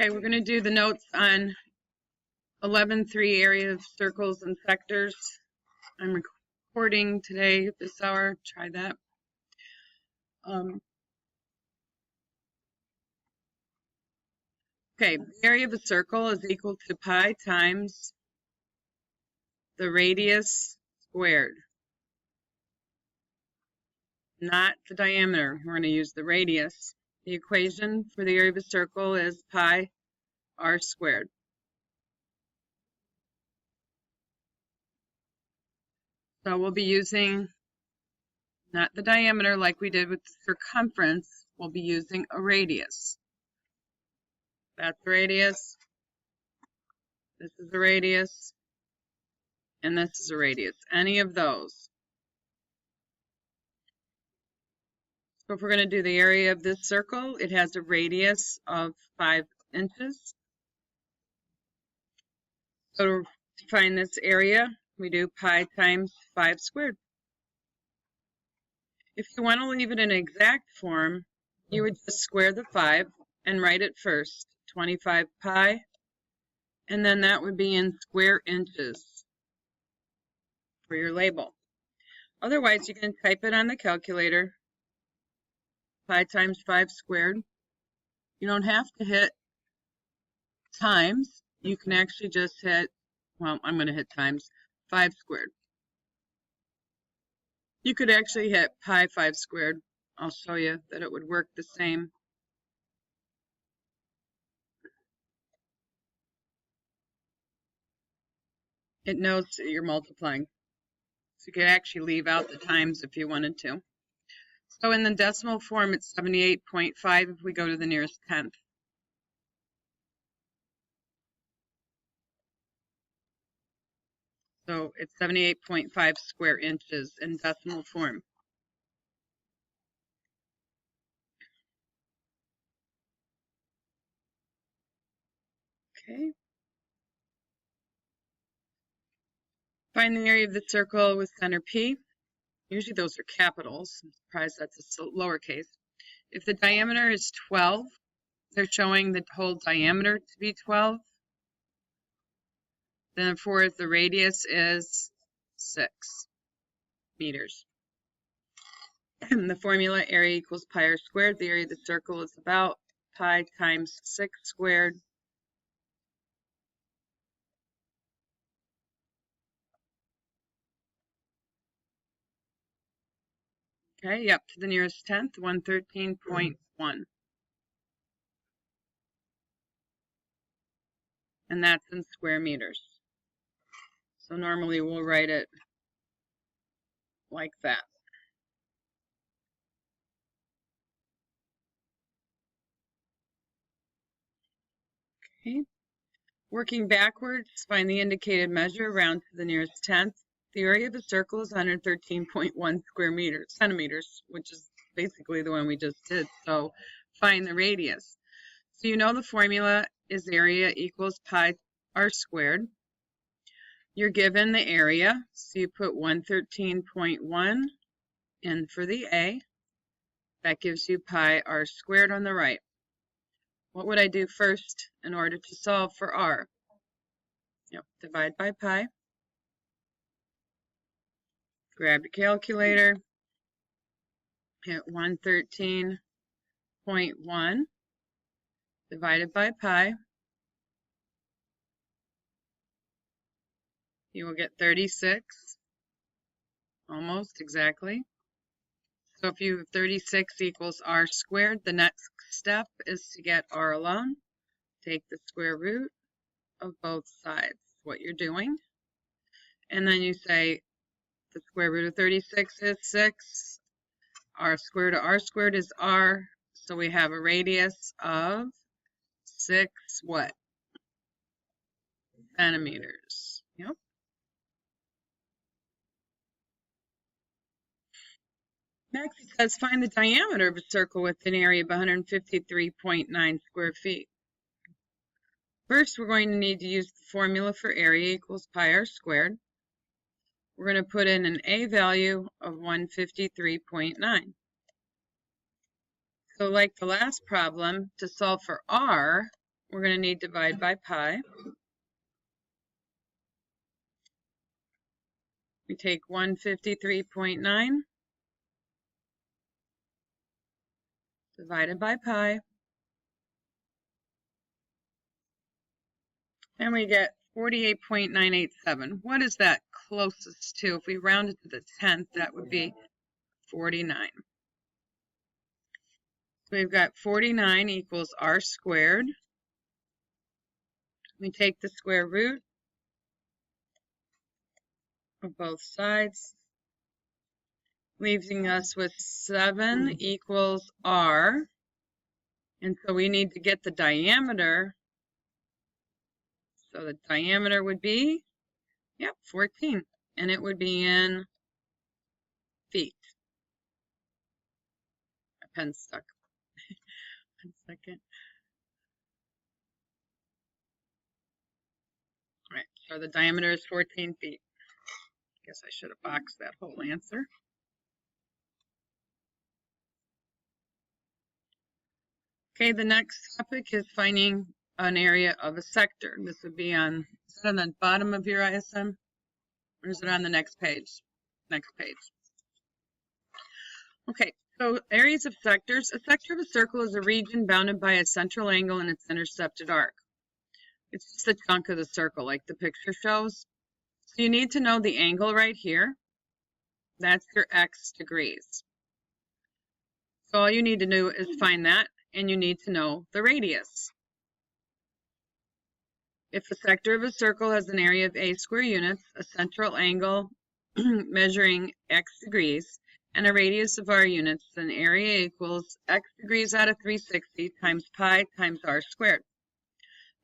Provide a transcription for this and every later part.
Okay, we're going to do the notes on 11.3 area of circles and sectors. I'm recording today at this hour. Try that. Okay, the area of a circle is equal to pi times the radius squared. Not the diameter. We're going to use the radius. The equation for the area of a circle is pi r squared. So we'll be using not the diameter like we did with the circumference. We'll be using a radius. That's the radius. This is the radius. And this is a radius. Any of those. So if we're going to do the area of this circle, it has a radius of 5 inches. So to find this area, we do pi times 5 squared. If you want to leave it in exact form, you would just square the 5 and write it first, 25 pi, and then that would be in square inches for your label. Otherwise, you can type it on the calculator, pi times 5 squared. You don't have to hit times. You can actually just hit, well, I'm going to hit times 5 squared. You could actually hit pi 5 squared. I'll show you that it would work the same. It knows that you're multiplying. So you could actually leave out the times if you wanted to. So in the decimal form, it's 78.5 if we go to the nearest tenth. So it's 78.5 square inches in decimal form. Okay. Find the area of the circle with center P. Usually those are capitals. I'm surprised that's a lowercase. If the diameter is 12, they're showing the whole diameter to be 12. Then, therefore, the radius is 6 meters. And the formula area equals pi r squared. The area of the circle is about pi times 6 squared. Okay, yep, to the nearest tenth, 113.1. And that's in square meters. So normally we'll write it like that. Okay. Working backwards, find the indicated measure, round to the nearest tenth. The area of a circle is 113.1 centimeters, which is basically the one we just did. So find the radius. So you know the formula is area equals pi r squared. You're given the area, so you put 113.1 in for the A. That gives you pi r squared on the right. What would I do first in order to solve for r? Yep, divide by pi. Grab your calculator. Hit 113.1 divided by pi. You will get 36, almost exactly. So if you have 36 equals r squared, the next step is to get r alone. Take the square root of both sides, what you're doing. And then you say the square root of 36 is 6. R squared to r squared is r. So we have a radius of 6 what? Centimeters. Yep. Next, it says find the diameter of a circle with an area of 153.9 square feet. First, we're going to need to use the formula for area equals pi r squared. We're going to put in an A value of 153.9. So like the last problem, to solve for r, we're going to need divide by pi. We take 153.9 divided by pi, and we get 48.987. What is that closest to? If we round it to the 10th, that would be 49. So we've got 49 equals r squared. We take the square root of both sides, leaving us with 7 equals r. And so we need to get the diameter. So the diameter would be, 14. And it would be in feet. My pen's stuck. 1 second. All right, so the diameter is 14 feet. I guess I should have boxed that whole answer. Okay, the next topic is finding an area of a sector. This would be on, is it on the bottom of your ISM? Or is it on the next page? Next page. Okay, so areas of sectors. A sector of a circle is a region bounded by a central angle and its intercepted arc. It's just a chunk of the circle, like the picture shows. So you need to know the angle right here. That's your x degrees. So all you need to do is find that, and you need to know the radius. If a sector of a circle has an area of a square units, a central angle measuring x degrees, and a radius of r units, then area equals x degrees out of 360 times pi times r squared.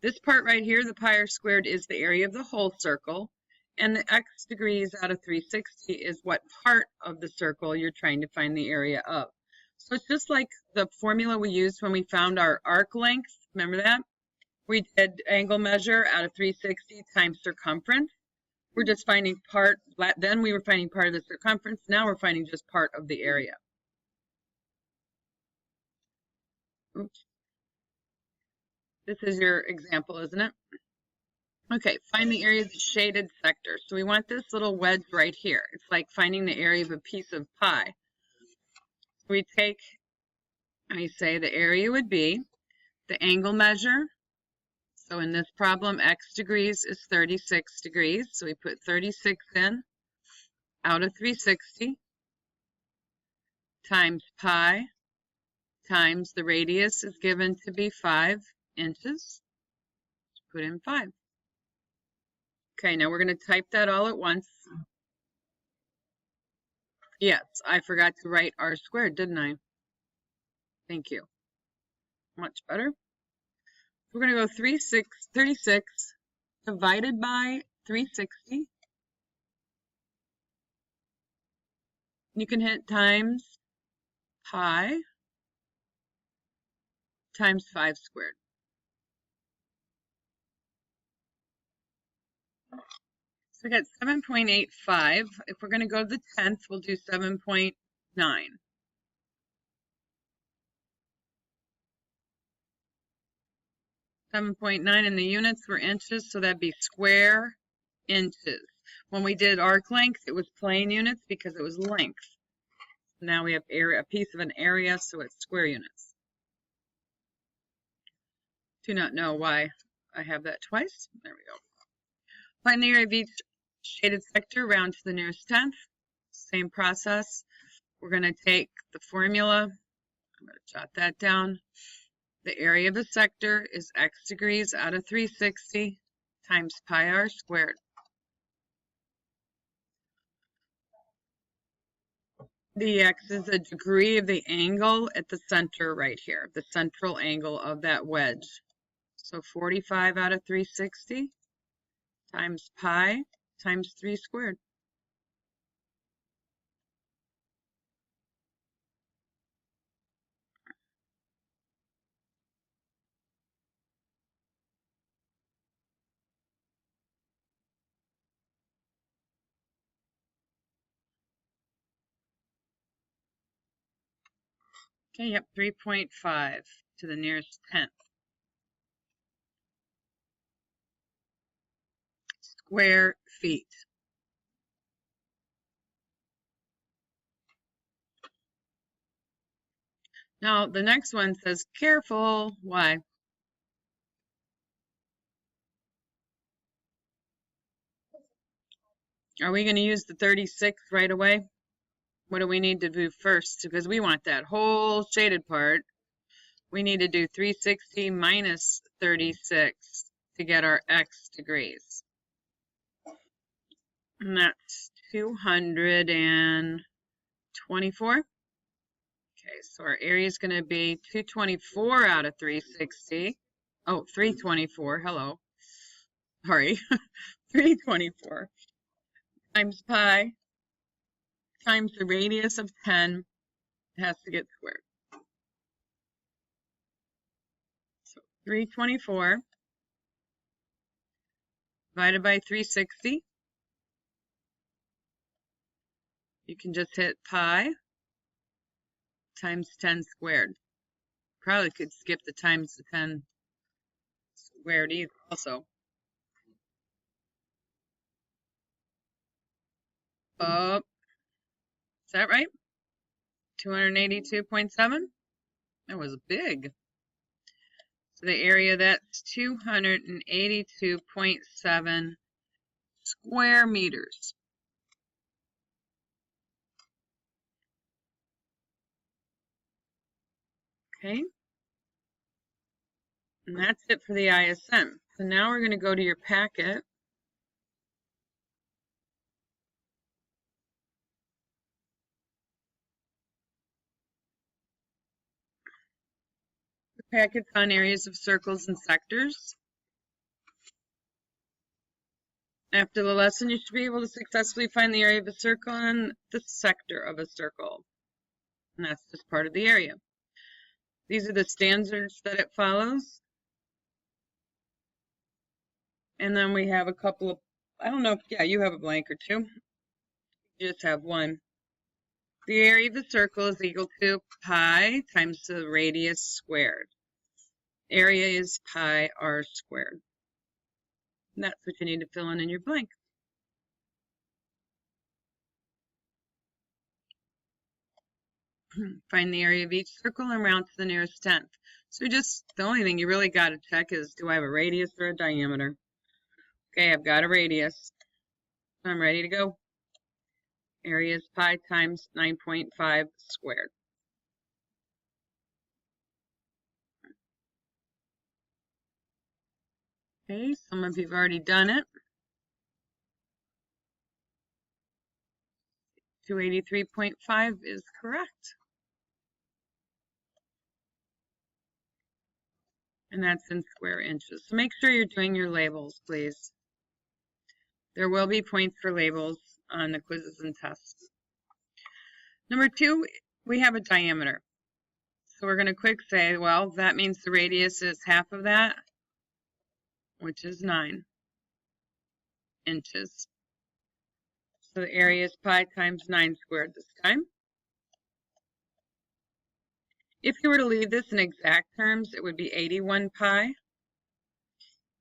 This part right here, the pi r squared, is the area of the whole circle, and the x degrees out of 360 is what part of the circle you're trying to find the area of. So it's just like the formula we used when we found our arc length. Remember that? We did angle measure out of 360 times circumference. We're just finding part, then we were finding part of the circumference. Now we're finding just part of the area. Oops. This is your example, isn't it? Okay, find the area of the shaded sector. So we want this little wedge right here. It's like finding the area of a piece of pie. We take, I say the area would be the angle measure. So in this problem, x degrees is 36 degrees. So we put 36 in out of 360 times pi times the radius is given to be 5 inches. Put in 5. Okay, now we're going to type that all at once. Yes, I forgot to write r squared, didn't I? Thank you. Much better. We're going to go 36 divided by 360. You can hit times pi times 5 squared. So we got 7.85. If we're going to go to the 10th, we'll do 7.9. 7.9, and the units were inches, so that'd be square inches. When we did arc length, it was plane units because it was length. Now we have area, a piece of an area, so it's square units. Do not know why I have that twice. There we go. Find the area of each shaded sector, round to the nearest tenth. Same process. We're going to take the formula. I'm going to jot that down. The area of a sector is x degrees out of 360 times pi r squared. The x is the degree of the angle at the center right here, the central angle of that wedge. So 45 out of 360 times pi times 3 squared. Okay, yep, 3.5 to the nearest tenth. square feet. Now, the next one says, careful. Why? Are we going to use the 36 right away? What do we need to do first? Because we want that whole shaded part. We need to do 360 minus 36 to get our x degrees. And that's 224. Okay, so our area is going to be 224 out of 360. Oh, 324. Hello. Sorry. 324 times pi times the radius of 10 has to get squared. So 324 divided by 360. You can just hit pi times 10 squared. Probably could skip the times the 10 squared either also. Oh, is that right? 282.7? That was big. So the area, that's 282.7 square meters. Okay. And that's it for the ISM. So now we're going to go to your packet. The packet's on areas of circles and sectors. After the lesson, you should be able to successfully find the area of a circle and the sector of a circle. And that's just part of the area. These are the standards that it follows. And then we have a couple of, I don't know if, yeah, you have a blank or two. You just have one. The area of the circle is equal to pi times the radius squared. Area is pi r squared. And that's what you need to fill in your blank. Find the area of each circle and round to the nearest tenth. So just, the only thing you really got to check is, do I have a radius or a diameter? Okay, I've got a radius. I'm ready to go. Area is pi times 9.5 squared. Okay, some of you have already done it. 283.5 is correct. And that's in square inches. So make sure you're doing your labels, please. There will be points for labels on the quizzes and tests. Number 2, we have a diameter. So we're going to quick say, well, that means the radius is half of that, which is 9 inches. So the area is pi times 9 squared this time. If you were to leave this in exact terms, it would be 81 pi.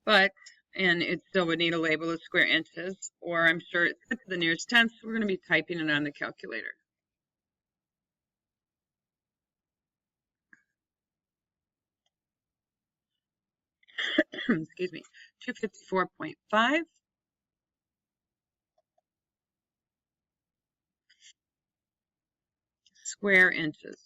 But, and it still would need a label of square inches, or I'm sure it's to the nearest tenth, so we're going to be typing it on the calculator. Excuse me, 254.5. Square inches.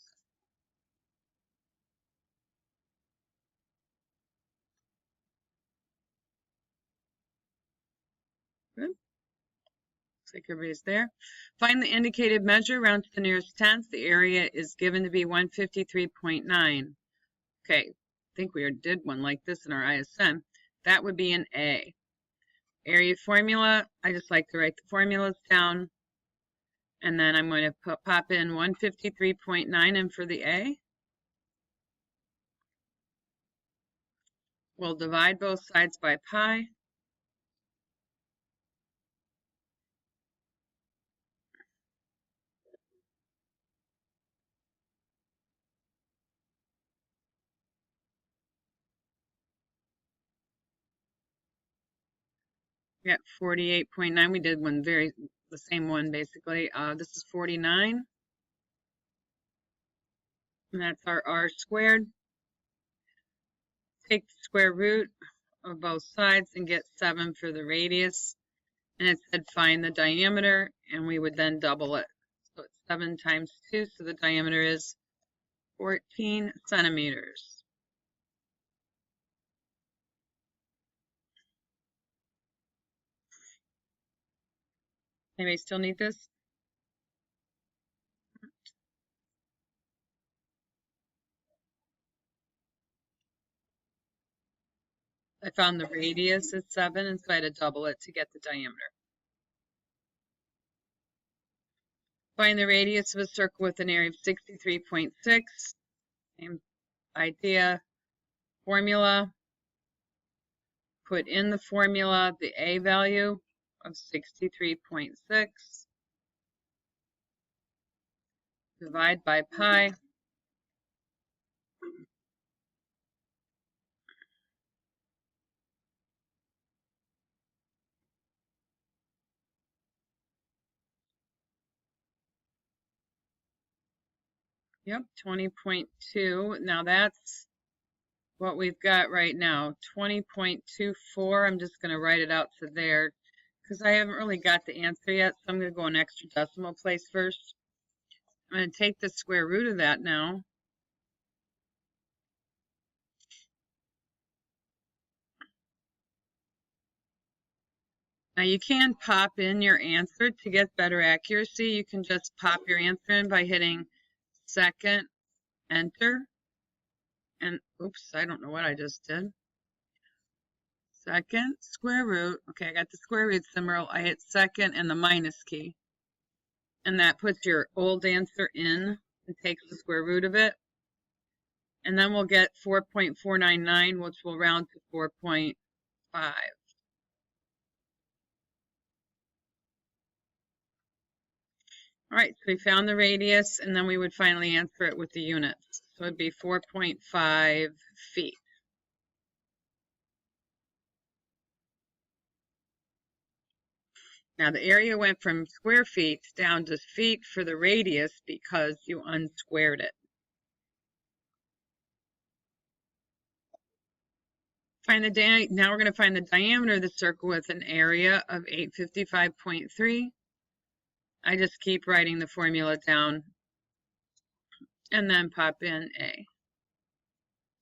Good. Looks like everybody's there. Find the indicated measure, round to the nearest tenth. The area is given to be 153.9. Okay, I think we did one like this in our ISM. That would be an A. Area formula, I just like to write the formulas down. And then I'm going to pop in 153.9 in for the A. We'll divide both sides by pi. We got 48.9. We did one the same one basically. This is 49. And that's our r squared. Take the square root of both sides and get 7 for the radius. And it said find the diameter, and we would then double it. So it's 7 times 2, so the diameter is 14 centimeters. Anybody still need this? I found the radius is 7, and so I had to double it to get the diameter. Find the radius of a circle with an area of 63.6. Same idea. Formula. Put in the formula the A value of 63.6. Divide by pi. Yep, 20.2. Now that's what we've got right now. 20.24. I'm just going to write it out to there because I haven't really got the answer yet. So I'm going to go an extra decimal place first. I'm going to take the square root of that now. Now you can pop in your answer to get better accuracy. You can just pop your answer in by hitting second, enter. And oops, I don't know what I just did. Second, square root. Okay, I got the square root symbol. I hit second and the minus key. And that puts your old answer in and takes the square root of it. And then we'll get 4.499, which will round to 4.5. All right, so we found the radius, and then we would finally answer it with the units. So it'd be 4.5 feet. Now the area went from square feet down to feet for the radius because you unsquared it. Now we're going to find the diameter of the circle with an area of 855.3. I just keep writing the formula down and then pop in A.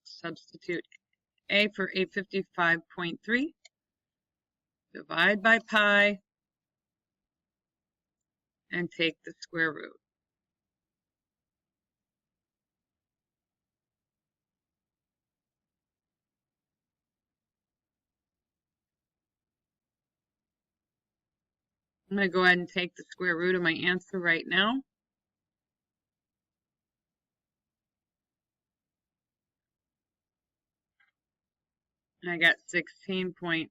Substitute A for 855.3. Divide by pi and take the square root. I'm going to go ahead and take the square root of my answer right now. And I got 16.5.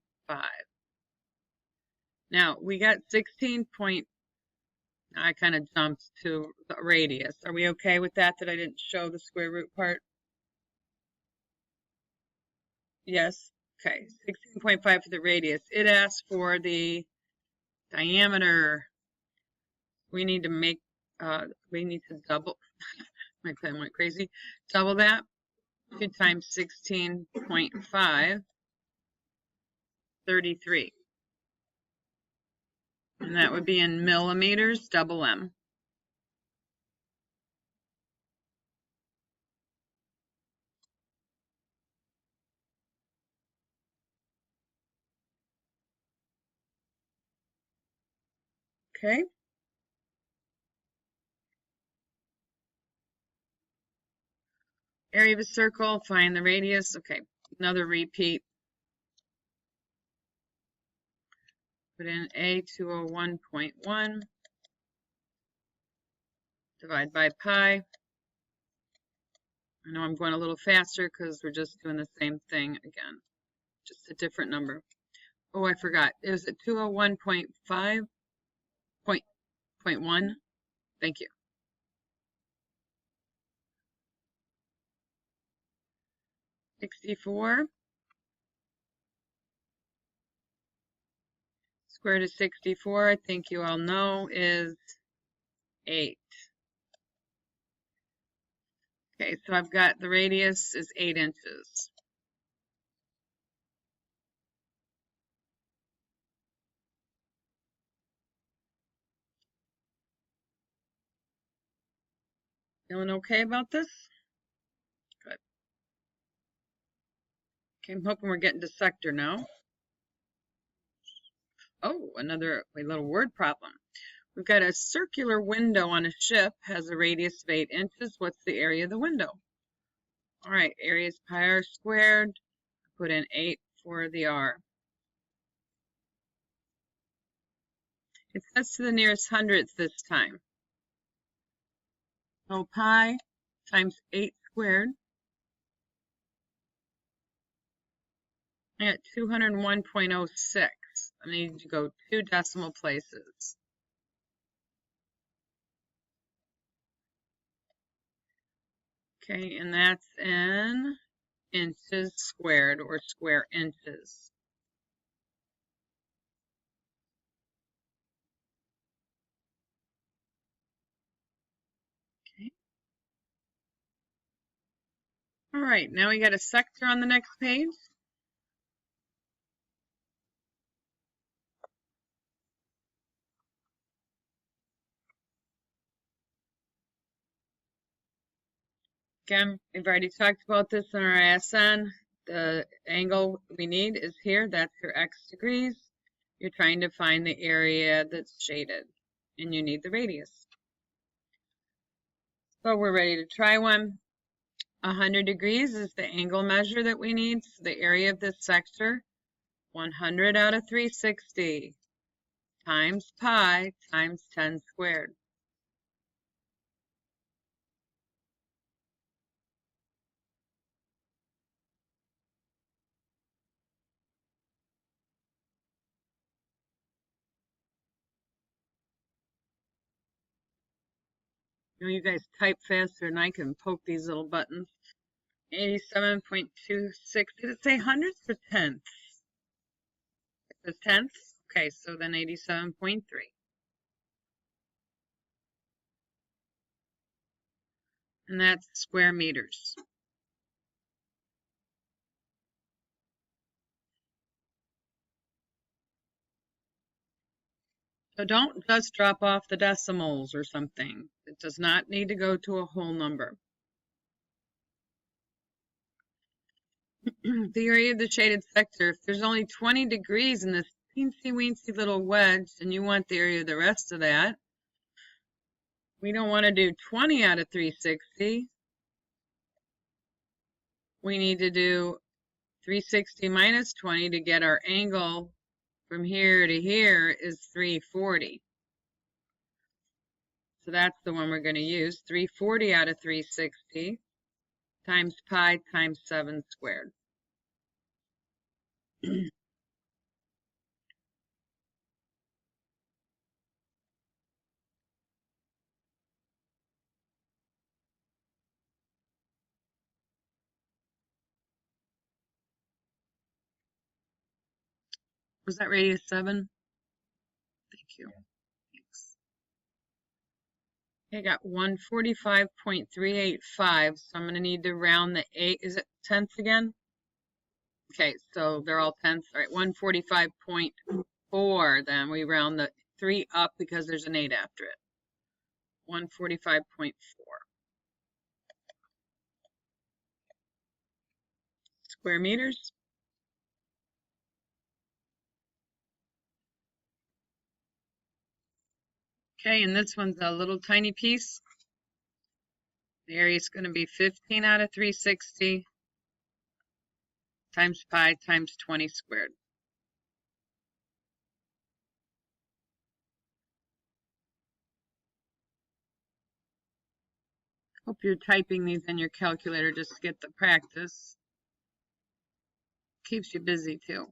Now, we got 16 point, I kind of jumped to the radius. Are we okay with that I didn't show the square root part? Yes. Okay, 16.5 for the radius. It asks for the diameter. We need to make, we need to double, my pen went crazy, double that. 2 times 16.5, 33. And that would be in millimeters, double M. Okay. Area of a circle, find the radius. Okay, another repeat. Put in A 201.1. Divide by pi. I know I'm going a little faster because we're just doing the same thing again. Just a different number. Oh, I forgot. Is it 201.5.1? Thank you. 64. Square root of 64, I think you all know, is 8. Okay, so I've got the radius is 8 inches. Feeling okay about this? Good. Okay, I'm hoping we're getting to sector now. Oh, another little word problem. We've got a circular window on a ship, has a radius of 8 inches. What's the area of the window? All right, area is pi r squared. Put in 8 for the r. It says to the nearest hundredth this time. So pi times 8 squared. I got 201.06. I need to go 2 decimal places. Okay, and that's in inches squared, or square inches. Okay. All right, now we got a sector on the next page. Again, we've already talked about this in our ASN. The angle we need is here. That's your x degrees. You're trying to find the area that's shaded, and you need the radius. So we're ready to try one. 100 degrees is the angle measure that we need. So the area of this sector, 100 out of 360 times pi times 10 squared. You know, you guys type faster than I can poke these little buttons. 87.26. Did it say hundredths or tenths? It says tenths? Okay, so then 87.3. And that's square meters. So don't just drop off the decimals or something. It does not need to go to a whole number. The area of the shaded sector, if there's only 20 degrees in this teensy-weensy little wedge, and you want the area of the rest of that, we don't want to do 20 out of 360. We need to do 360 minus 20 to get our angle from here to here is 340. So that's the one we're going to use. 340 out of 360 times pi times 7 squared. Was that radius 7? Thank you. Thanks. I got 145.385, so I'm going to need to round the 8. Is it tenths again? Okay, so they're all tenths. All right, 145.4, then we round the 3 up because there's an 8 after it. 145.4. Square meters. Okay, and this one's a little tiny piece. The area is going to be 15 out of 360 times pi times 20 squared. Hope you're typing these in your calculator just to get the practice. Keeps you busy too.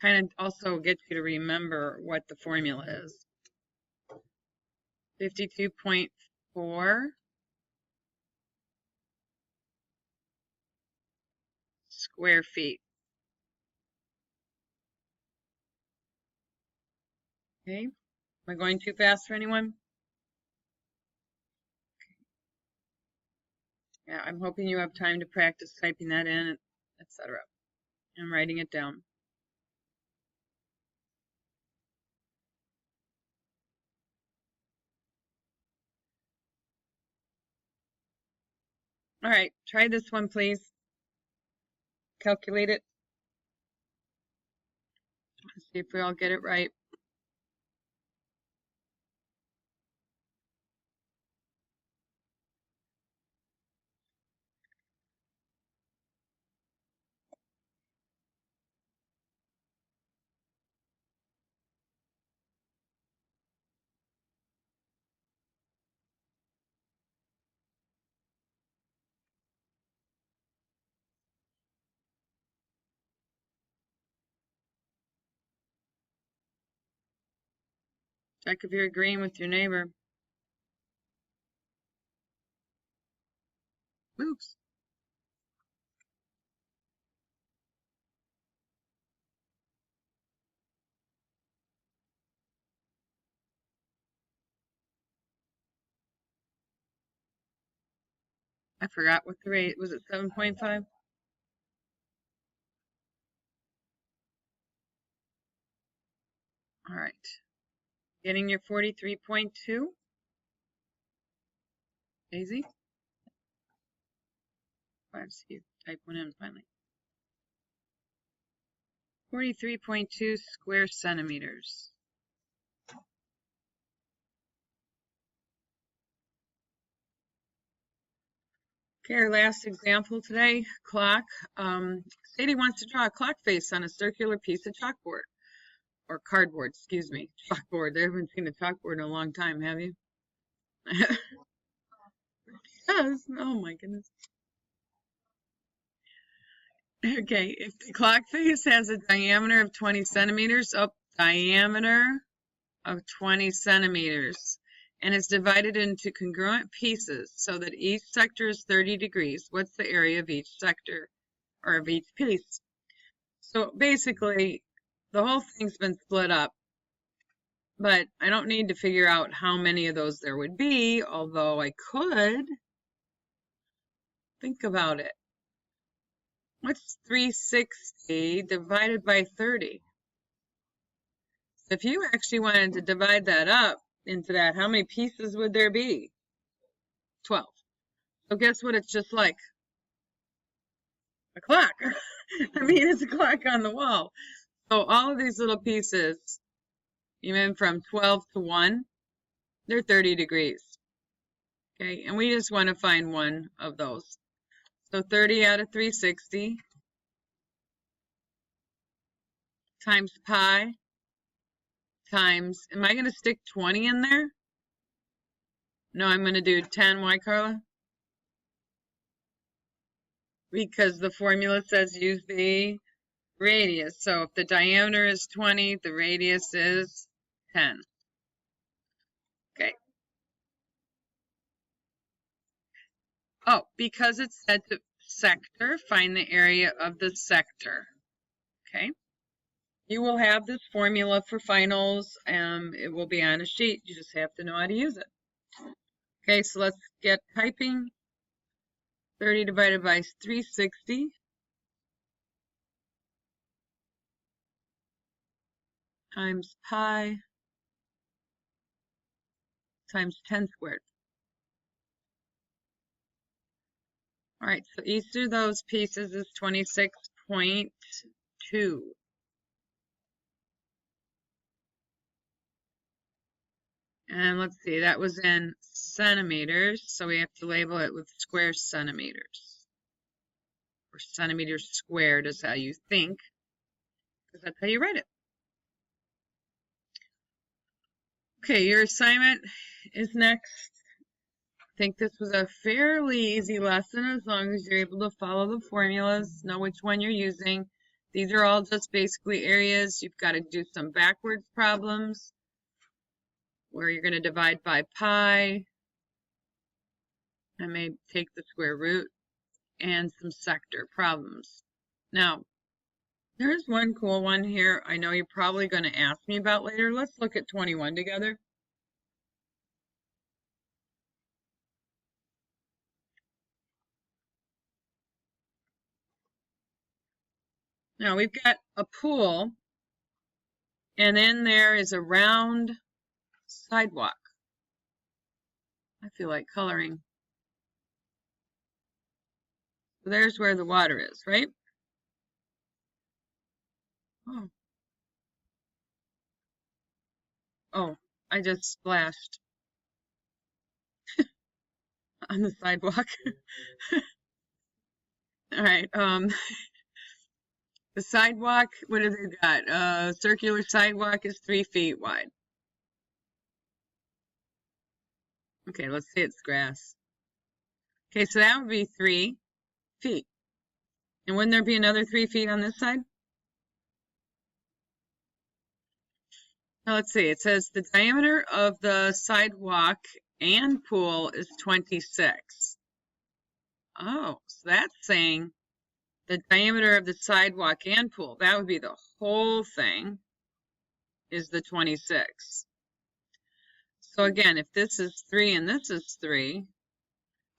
Kind of also gets you to remember what the formula is. 52.4 square feet. Okay, am I going too fast for anyone? Yeah, I'm hoping you have time to practice typing that in, etc. and writing it down. All right, try this one, please. Calculate it. Let's see if we all get it right. Check if you're agreeing with your neighbor. Oops. I forgot what the rate was. It 7.5? All right. Getting your 43.2. Daisy? Let's see. Type one in finally. 43.2 square centimeters. Okay, our last example today, clock. Sadie wants to draw a clock face on a circular piece of chalkboard. Or cardboard, excuse me. Chalkboard. I haven't seen a chalkboard in a long time, have you? Yes. Oh my goodness. Okay, if the clock face has a diameter of 20 centimeters, diameter of 20 centimeters, and is divided into congruent pieces so that each sector is 30 degrees, what's the area of each sector or of each piece? So basically, the whole thing's been split up, but I don't need to figure out how many of those there would be, although I could think about it. What's 360 divided by 30? So if you actually wanted to divide that up into that, how many pieces would there be? 12. So guess what it's just like? A clock. I mean, it's a clock on the wall. So all of these little pieces, even from 12 to 1, they're 30 degrees. Okay, and we just want to find one of those. So 30 out of 360 times pi times, am I going to stick 20 in there? No, I'm going to do 10. Why, Carla? Because the formula says use the radius. So if the diameter is 20, the radius is 10. Okay. Oh, because it's said to sector, find the area of the sector. Okay. You will have this formula for finals. It will be on a sheet. You just have to know how to use it. Okay, so let's get typing. 30 divided by 360 times pi times 10 squared. All right, so each of those pieces is 26.2. And let's see, that was in centimeters, so we have to label it with square centimeters. Or centimeters squared is how you think, because that's how you write it. Okay, your assignment is next. I think this was a fairly easy lesson as long as you're able to follow the formulas, know which one you're using. These are all just basically areas. You've got to do some backwards problems where you're going to divide by pi. I may take the square root and some sector problems. Now, there's one cool one here I know you're probably going to ask me about later. Let's look at 21 together. Now, we've got a pool, and then there is a round sidewalk. I feel like coloring. So there's where the water is, right? Oh, oh, I just splashed on the sidewalk. All right, the sidewalk, what have they got? Circular sidewalk is 3 feet wide. Okay, let's say it's grass. Okay, so that would be 3 feet. And wouldn't there be another 3 feet on this side? Now let's see, it says the diameter of the sidewalk and pool is 26. Oh, so that's saying the diameter of the sidewalk and pool, that would be the whole thing, is the 26. So again, if this is 3 and this is 3,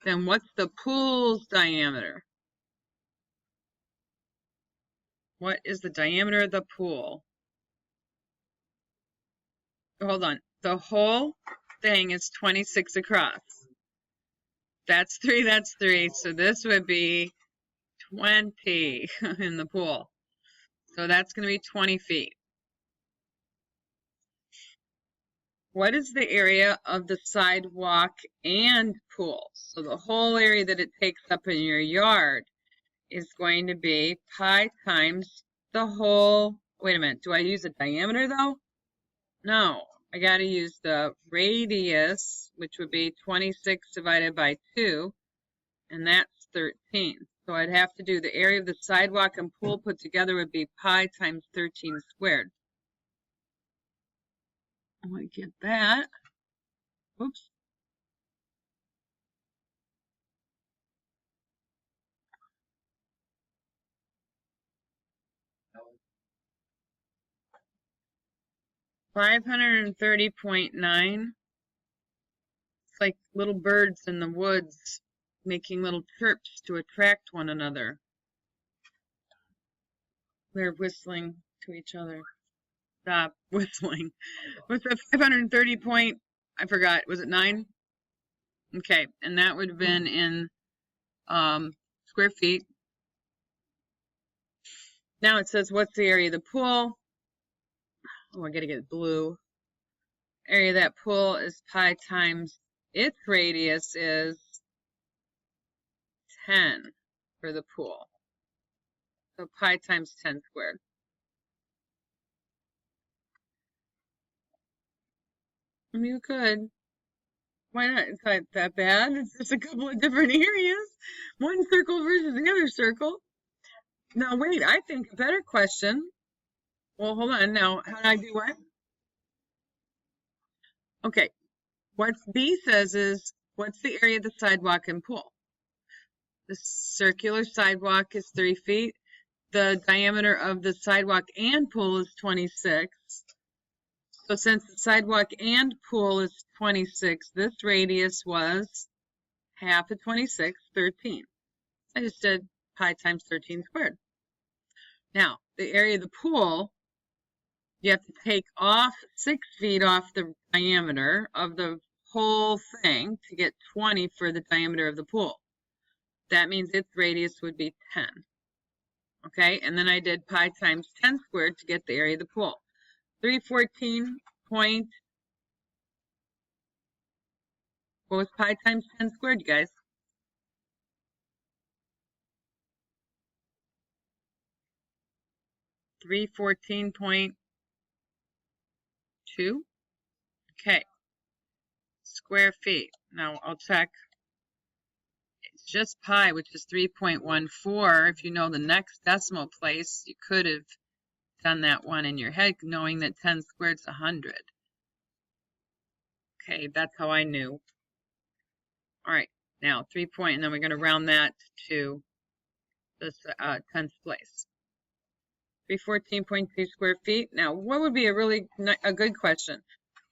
then what's the pool's diameter? What is the diameter of the pool? Hold on. The whole thing is 26 across. That's 3, that's 3. So this would be 20 in the pool. So that's going to be 20 feet. What is the area of the sidewalk and pool? So the whole area that it takes up in your yard is going to be pi times the whole, wait a minute, do I use a diameter though? No, I got to use the radius, which would be 26 divided by 2, and that's 13. So I'd have to do the area of the sidewalk and pool put together would be pi times 13 squared. I want to get that. Oops. $530.9. It's like little birds in the woods making little chirps to attract one another. They're whistling to each other. Stop whistling. What's that 530 point? I forgot. Was it 9? Okay, and that would have been in square feet. Now it says, what's the area of the pool? Oh, I gotta get blue. Area of that pool is pi times its radius is 10 for the pool. So pi times 10 squared. I mean, you could. Why not? It's not that bad. It's just a couple of different areas. One circle versus the other circle. Now, wait, I think a better question. Well, hold on. Now, how do I do what? Okay. What B says is, what's the area of the sidewalk and pool? The circular sidewalk is 3 feet. The diameter of the sidewalk and pool is 26. So since the sidewalk and pool is 26, this radius was half of 26, 13. I just did pi times 13 squared. Now, the area of the pool, you have to take off 6 feet off the diameter of the whole thing to get 20 for the diameter of the pool. That means its radius would be 10. Okay, and then I did pi times 10 squared to get the area of the pool. 314 point, what was pi times 10 squared, you guys? 314.2. Okay. Square feet. Now I'll check. It's just pi, which is 3.14. If you know the next decimal place, you could have done that one in your head, knowing that 10 squared is 100. Okay, that's how I knew. All right, now 3 point, and then we're going to round that to this 10th place. 314.2 square feet. Now, what would be a good question?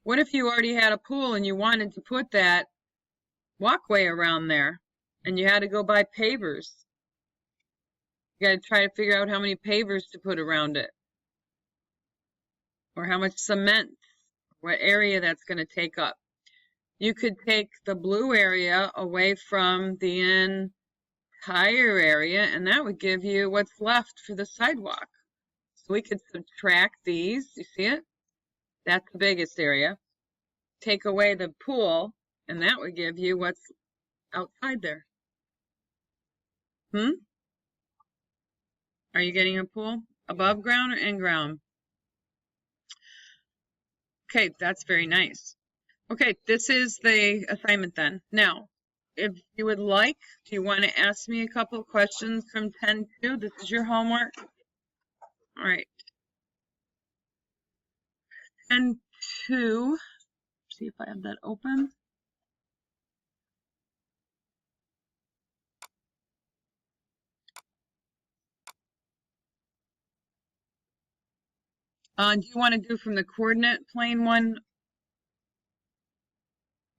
What if you already had a pool and you wanted to put that walkway around there and you had to go buy pavers? You got to try to figure out how many pavers to put around it, or how much cement, what area that's going to take up. You could take the blue area away from the entire area, and that would give you what's left for the sidewalk. So we could subtract these. You see it? That's the biggest area. Take away the pool, and that would give you what's outside there. Are you getting a pool? Above ground or in ground? Okay, that's very nice. Okay, this is the assignment then. Now, if you would like, do you want to ask me a couple of questions from 10-2? This is your homework. All right. 10-2. See if I have that open. Do you want to do from the coordinate plane one?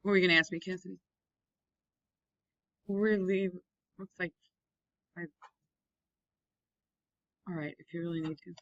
What were you going to ask me, Cassidy? Really, looks like all right, if you really need to.